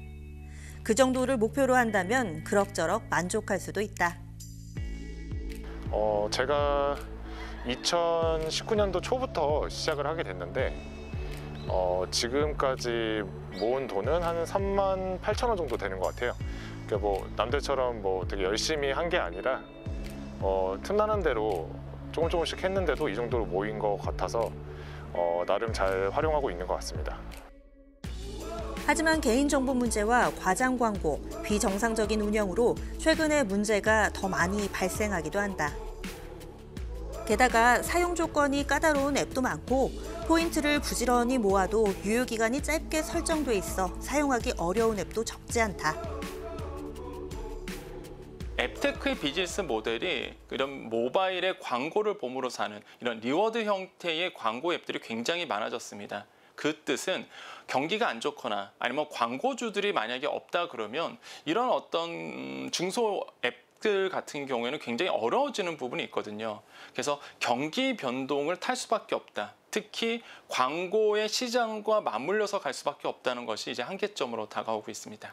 그 정도를 목표로 한다면 그럭저럭 만족할 수도 있다. 제가 2019년도 초부터 시작을 하게 됐는데 지금까지 모은 돈은 한 38,000원 정도 되는 것 같아요. 그러니까 뭐 남들처럼 뭐 되게 열심히 한 게 아니라 틈나는 대로 조금씩 했는데도 이 정도로 모인 것 같아서 나름 잘 활용하고 있는 것 같습니다. 하지만 개인정보 문제와 과장 광고, 비정상적인 운영으로 최근에 문제가 더 많이 발생하기도 한다. 게다가 사용 조건이 까다로운 앱도 많고 포인트를 부지런히 모아도 유효기간이 짧게 설정돼 있어 사용하기 어려운 앱도 적지 않다. 앱테크의 비즈니스 모델이 이런 모바일에 광고를 봄으로 사는 이런 리워드 형태의 광고 앱들이 굉장히 많아졌습니다. 그 뜻은 경기가 안 좋거나 아니면 광고주들이 만약에 없다 그러면 이런 어떤 중소 앱들 같은 경우에는 굉장히 어려워지는 부분이 있거든요. 그래서 경기 변동을 탈 수밖에 없다. 특히 광고의 시장과 맞물려서 갈 수밖에 없다는 것이 이제 한계점으로 다가오고 있습니다.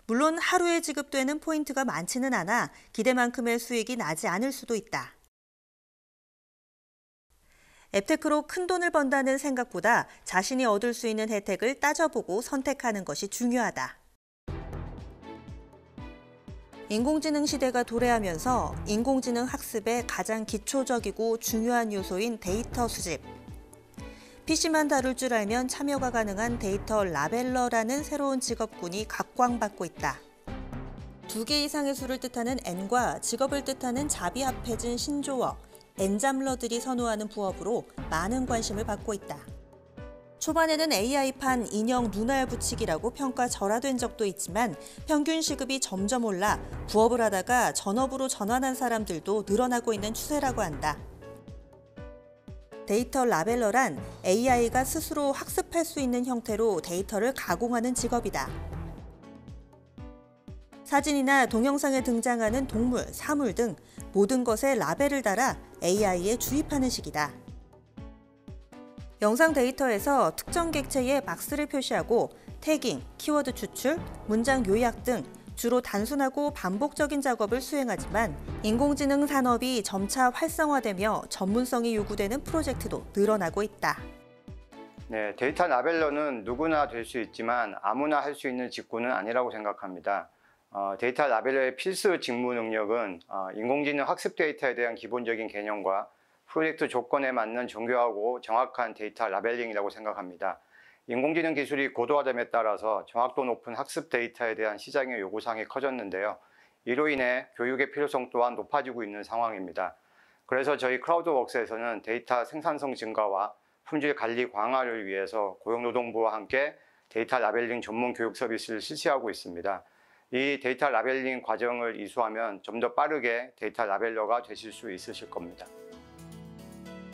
물론 하루에 지급되는 포인트가 많지는 않아 기대만큼의 수익이 나지 않을 수도 있다. 앱테크로 큰 돈을 번다는 생각보다 자신이 얻을 수 있는 혜택을 따져보고 선택하는 것이 중요하다. 인공지능 시대가 도래하면서 인공지능 학습의 가장 기초적이고 중요한 요소인 데이터 수집. PC만 다룰 줄 알면 참여가 가능한 데이터 라벨러라는 새로운 직업군이 각광받고 있다. 2개 이상의 수를 뜻하는 N과 직업을 뜻하는 잡이 합해진 신조어, N잡러들이 선호하는 부업으로 많은 관심을 받고 있다. 초반에는 AI판 인형 눈알 붙이기라고 평가절하된 적도 있지만 평균 시급이 점점 올라 부업을 하다가 전업으로 전환한 사람들도 늘어나고 있는 추세라고 한다. 데이터 라벨러란 AI가 스스로 학습할 수 있는 형태로 데이터를 가공하는 직업이다. 사진이나 동영상에 등장하는 동물, 사물 등 모든 것에 라벨을 달아 AI에 주입하는 식이다. 영상 데이터에서 특정 객체의 박스를 표시하고 태깅, 키워드 추출, 문장 요약 등 주로 단순하고 반복적인 작업을 수행하지만 인공지능 산업이 점차 활성화되며 전문성이 요구되는 프로젝트도 늘어나고 있다. 네, 데이터 라벨러는 누구나 될 수 있지만 아무나 할 수 있는 직군은 아니라고 생각합니다. 데이터 라벨러의 필수 직무 능력은 인공지능 학습 데이터에 대한 기본적인 개념과 프로젝트 조건에 맞는 정교하고 정확한 데이터 라벨링이라고 생각합니다. 인공지능 기술이 고도화됨에 따라서 정확도 높은 학습 데이터에 대한 시장의 요구사항이 커졌는데요. 이로 인해 교육의 필요성 또한 높아지고 있는 상황입니다. 그래서 저희 크라우드웍스에서는 데이터 생산성 증가와 품질 관리 강화를 위해서 고용노동부와 함께 데이터 라벨링 전문 교육 서비스를 실시하고 있습니다. 이 데이터 라벨링 과정을 이수하면 좀 더 빠르게 데이터 라벨러가 되실 수 있으실 겁니다.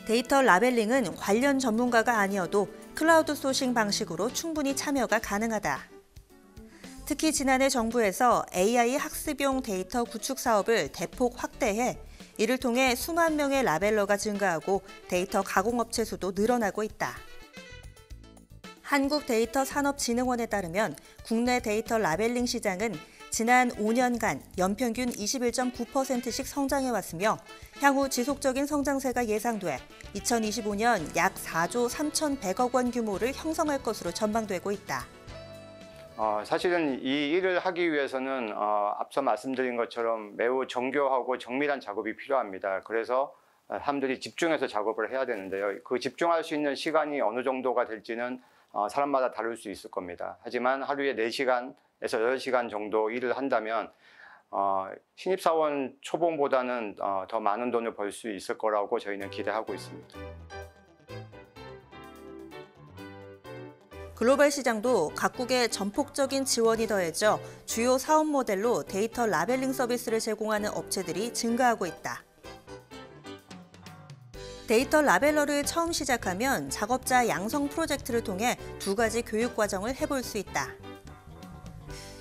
데이터 라벨링은 관련 전문가가 아니어도 클라우드 소싱 방식으로 충분히 참여가 가능하다. 특히 지난해 정부에서 AI 학습용 데이터 구축 사업을 대폭 확대해 이를 통해 수만 명의 라벨러가 증가하고 데이터 가공업체 수도 늘어나고 있다. 한국데이터산업진흥원에 따르면 국내 데이터 라벨링 시장은 지난 5년간 연평균 21.9%씩 성장해왔으며 향후 지속적인 성장세가 예상돼 2025년 약 4조 3,100억 원 규모를 형성할 것으로 전망되고 있다. 사실은 이 일을 하기 위해서는 앞서 말씀드린 것처럼 매우 정교하고 정밀한 작업이 필요합니다. 그래서 사람들이 집중해서 작업을 해야 되는데요. 그 집중할 수 있는 시간이 어느 정도가 될지는 사람마다 다를 수 있을 겁니다. 하지만 하루에 4시간에서 8시간 정도 일을 한다면 신입사원 초봉보다는 더 많은 돈을 벌 수 있을 거라고 저희는 기대하고 있습니다. 글로벌 시장도 각국의 전폭적인 지원이 더해져 주요 사업 모델로 데이터 라벨링 서비스를 제공하는 업체들이 증가하고 있다. 데이터 라벨러를 처음 시작하면 작업자 양성 프로젝트를 통해 2가지 교육 과정을 해볼 수 있다.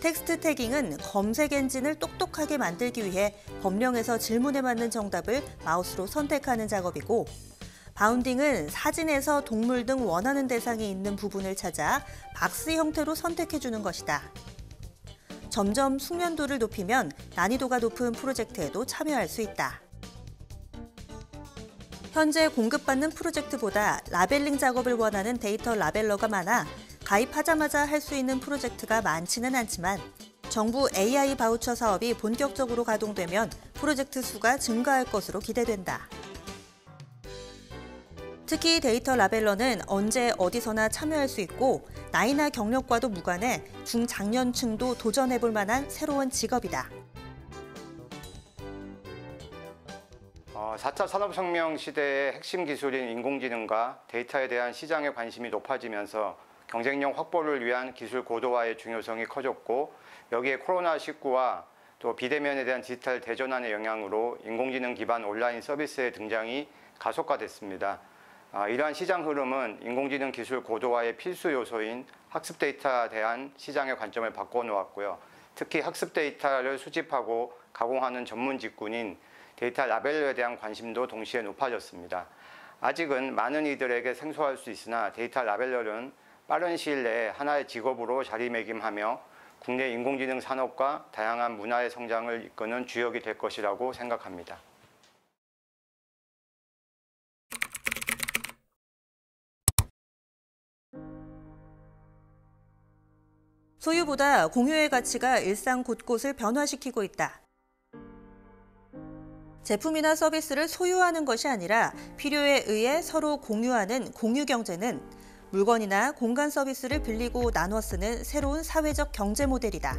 텍스트 태깅은 검색 엔진을 똑똑하게 만들기 위해 법령에서 질문에 맞는 정답을 마우스로 선택하는 작업이고, 바운딩은 사진에서 동물 등 원하는 대상이 있는 부분을 찾아 박스 형태로 선택해주는 것이다. 점점 숙련도를 높이면 난이도가 높은 프로젝트에도 참여할 수 있다. 현재 공급받는 프로젝트보다 라벨링 작업을 원하는 데이터 라벨러가 많아 가입하자마자 할 수 있는 프로젝트가 많지는 않지만 정부 AI 바우처 사업이 본격적으로 가동되면 프로젝트 수가 증가할 것으로 기대된다. 특히 데이터 라벨러는 언제 어디서나 참여할 수 있고 나이나 경력과도 무관해 중장년층도 도전해볼 만한 새로운 직업이다. 4차 산업혁명 시대의 핵심 기술인 인공지능과 데이터에 대한 시장의 관심이 높아지면서 경쟁력 확보를 위한 기술 고도화의 중요성이 커졌고, 여기에 코로나19와 또 비대면에 대한 디지털 대전환의 영향으로 인공지능 기반 온라인 서비스의 등장이 가속화됐습니다. 이러한 시장 흐름은 인공지능 기술 고도화의 필수 요소인 학습 데이터에 대한 시장의 관점을 바꿔놓았고요. 특히 학습 데이터를 수집하고 가공하는 전문 직군인 데이터 라벨러에 대한 관심도 동시에 높아졌습니다. 아직은 많은 이들에게 생소할 수 있으나 데이터 라벨러는 빠른 시일 내에 하나의 직업으로 자리매김하며 국내 인공지능 산업과 다양한 문화의 성장을 이끄는 주역이 될 것이라고 생각합니다. 소유보다 공유의 가치가 일상 곳곳을 변화시키고 있다. 제품이나 서비스를 소유하는 것이 아니라 필요에 의해 서로 공유하는 공유경제는 물건이나 공간 서비스를 빌리고 나눠 쓰는 새로운 사회적 경제 모델이다.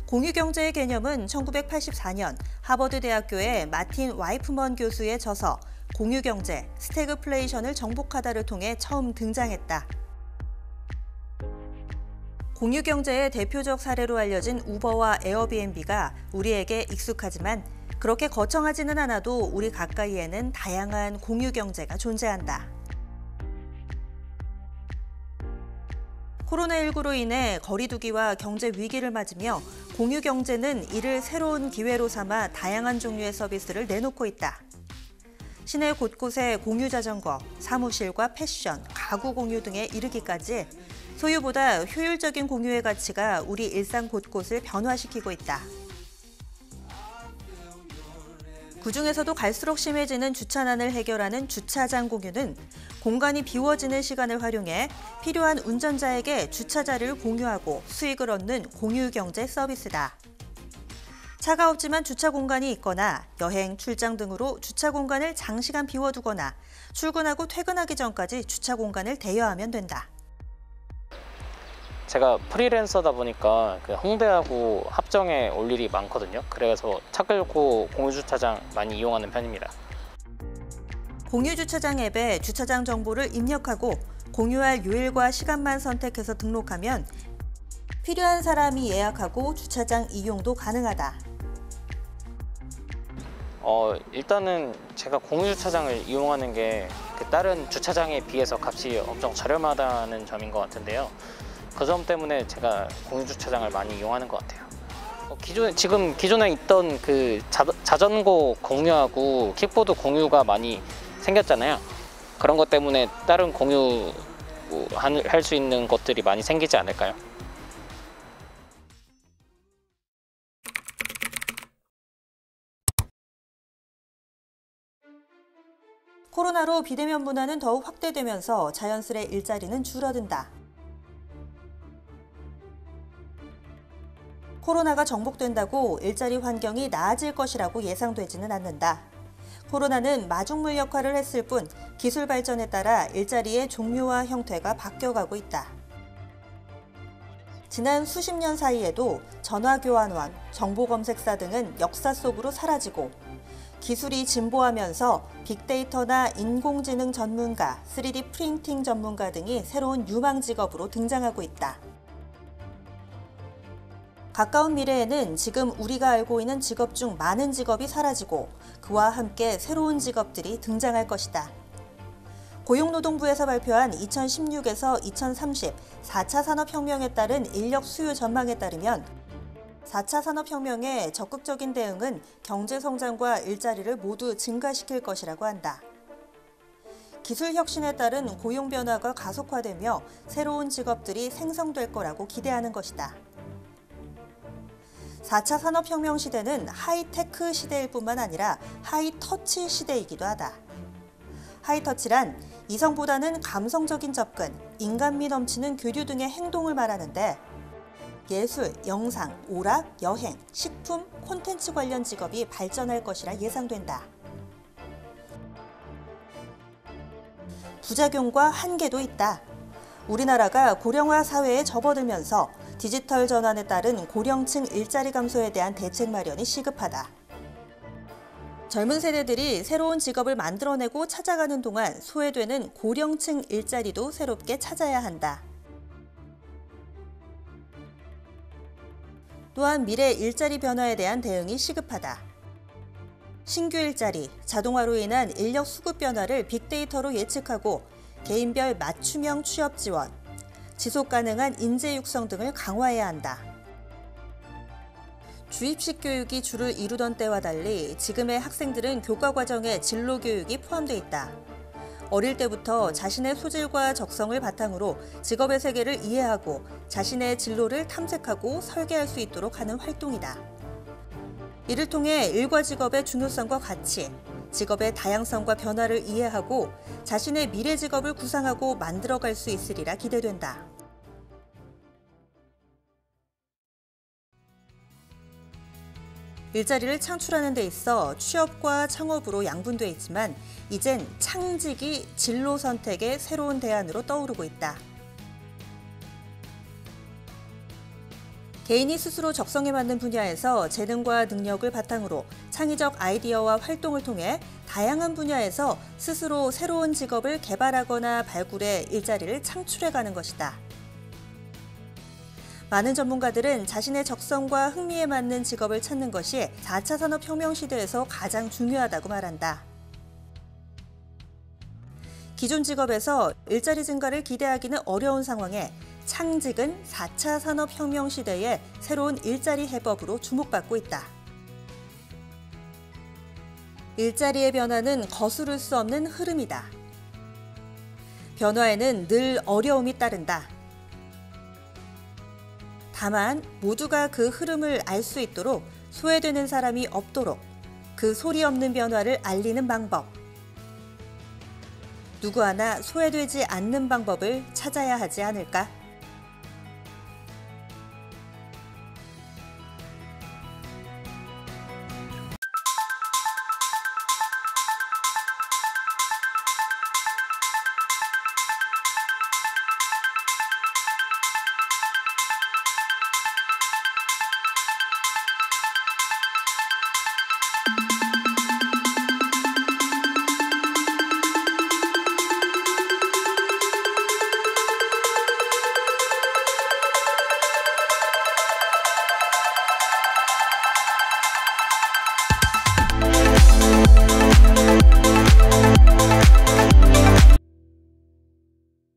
공유경제의 개념은 1984년 하버드대학교의 마틴 와이프먼 교수의 저서 공유경제, 스태그플레이션을 정복하다를 통해 처음 등장했다. 공유경제의 대표적 사례로 알려진 우버와 에어비앤비가 우리에게 익숙하지만 그렇게 거창하지는 않아도 우리 가까이에는 다양한 공유경제가 존재한다. 코로나19로 인해 거리두기와 경제 위기를 맞으며 공유경제는 이를 새로운 기회로 삼아 다양한 종류의 서비스를 내놓고 있다. 시내 곳곳에 공유자전거, 사무실과 패션, 가구 공유 등에 이르기까지 소유보다 효율적인 공유의 가치가 우리 일상 곳곳을 변화시키고 있다. 그중에서도 갈수록 심해지는 주차난을 해결하는 주차장 공유는 공간이 비워지는 시간을 활용해 필요한 운전자에게 주차자를 공유하고 수익을 얻는 공유경제 서비스다. 차가 없지만 주차 공간이 있거나 여행, 출장 등으로 주차 공간을 장시간 비워두거나 출근하고 퇴근하기 전까지 주차 공간을 대여하면 된다. 제가 프리랜서다 보니까 홍대하고 합정에 올 일이 많거든요. 그래서 차 끌고 공유주차장 많이 이용하는 편입니다. 공유주차장 앱에 주차장 정보를 입력하고 공유할 요일과 시간만 선택해서 등록하면 필요한 사람이 예약하고 주차장 이용도 가능하다. 일단은 제가 공유주차장을 이용하는 게 다른 주차장에 비해서 값이 엄청 저렴하다는 점인 것 같은데요. 그 점 때문에 제가 공유주차장을 많이 이용하는 것 같아요. 기존에 있던 자전거 공유하고 킥보드 공유가 많이 생겼잖아요. 그런 것 때문에 다른 공유 할 수 있는 것들이 많이 생기지 않을까요? 코로나로 비대면 문화는 더욱 확대되면서 자연스레 일자리는 줄어든다. 코로나가 정복된다고 일자리 환경이 나아질 것이라고 예상되지는 않는다. 코로나는 마중물 역할을 했을 뿐 기술 발전에 따라 일자리의 종류와 형태가 바뀌어가고 있다. 지난 수십 년 사이에도 전화교환원, 정보검색사 등은 역사 속으로 사라지고 기술이 진보하면서 빅데이터나 인공지능 전문가, 3D 프린팅 전문가 등이 새로운 유망 직업으로 등장하고 있다. 가까운 미래에는 지금 우리가 알고 있는 직업 중 많은 직업이 사라지고 그와 함께 새로운 직업들이 등장할 것이다. 고용노동부에서 발표한 2016에서 2030 4차 산업혁명에 따른 인력 수요 전망에 따르면 4차 산업혁명의 적극적인 대응은 경제성장과 일자리를 모두 증가시킬 것이라고 한다. 기술 혁신에 따른 고용 변화가 가속화되며 새로운 직업들이 생성될 거라고 기대하는 것이다. 4차 산업혁명 시대는 하이테크 시대일 뿐만 아니라 하이터치 시대이기도 하다. 하이터치란 이성보다는 감성적인 접근, 인간미 넘치는 교류 등의 행동을 말하는데 예술, 영상, 오락, 여행, 식품, 콘텐츠 관련 직업이 발전할 것이라 예상된다. 부작용과 한계도 있다. 우리나라가 고령화 사회에 접어들면서 디지털 전환에 따른 고령층 일자리 감소에 대한 대책 마련이 시급하다. 젊은 세대들이 새로운 직업을 만들어내고 찾아가는 동안 소외되는 고령층 일자리도 새롭게 찾아야 한다. 또한 미래 일자리 변화에 대한 대응이 시급하다. 신규 일자리, 자동화로 인한 인력 수급 변화를 빅데이터로 예측하고 개인별 맞춤형 취업 지원, 지속 가능한 인재 육성 등을 강화해야 한다. 주입식 교육이 주를 이루던 때와 달리 지금의 학생들은 교과 과정에 진로 교육이 포함돼 있다. 어릴 때부터 자신의 소질과 적성을 바탕으로 직업의 세계를 이해하고 자신의 진로를 탐색하고 설계할 수 있도록 하는 활동이다. 이를 통해 일과 직업의 중요성과 가치, 직업의 다양성과 변화를 이해하고 자신의 미래 직업을 구상하고 만들어갈 수 있으리라 기대된다. 일자리를 창출하는 데 있어 취업과 창업으로 양분돼 있지만 이젠 창직이 진로 선택의 새로운 대안으로 떠오르고 있다. 개인이 스스로 적성에 맞는 분야에서 재능과 능력을 바탕으로 창의적 아이디어와 활동을 통해 다양한 분야에서 스스로 새로운 직업을 개발하거나 발굴해 일자리를 창출해가는 것이다. 많은 전문가들은 자신의 적성과 흥미에 맞는 직업을 찾는 것이 4차 산업혁명 시대에서 가장 중요하다고 말한다. 기존 직업에서 일자리 증가를 기대하기는 어려운 상황에 창직은 4차 산업혁명 시대의 새로운 일자리 해법으로 주목받고 있다. 일자리의 변화는 거스를 수 없는 흐름이다. 변화에는 늘 어려움이 따른다. 다만 모두가 그 흐름을 알 수 있도록 소외되는 사람이 없도록 그 소리 없는 변화를 알리는 방법. 누구 하나 소외되지 않는 방법을 찾아야 하지 않을까?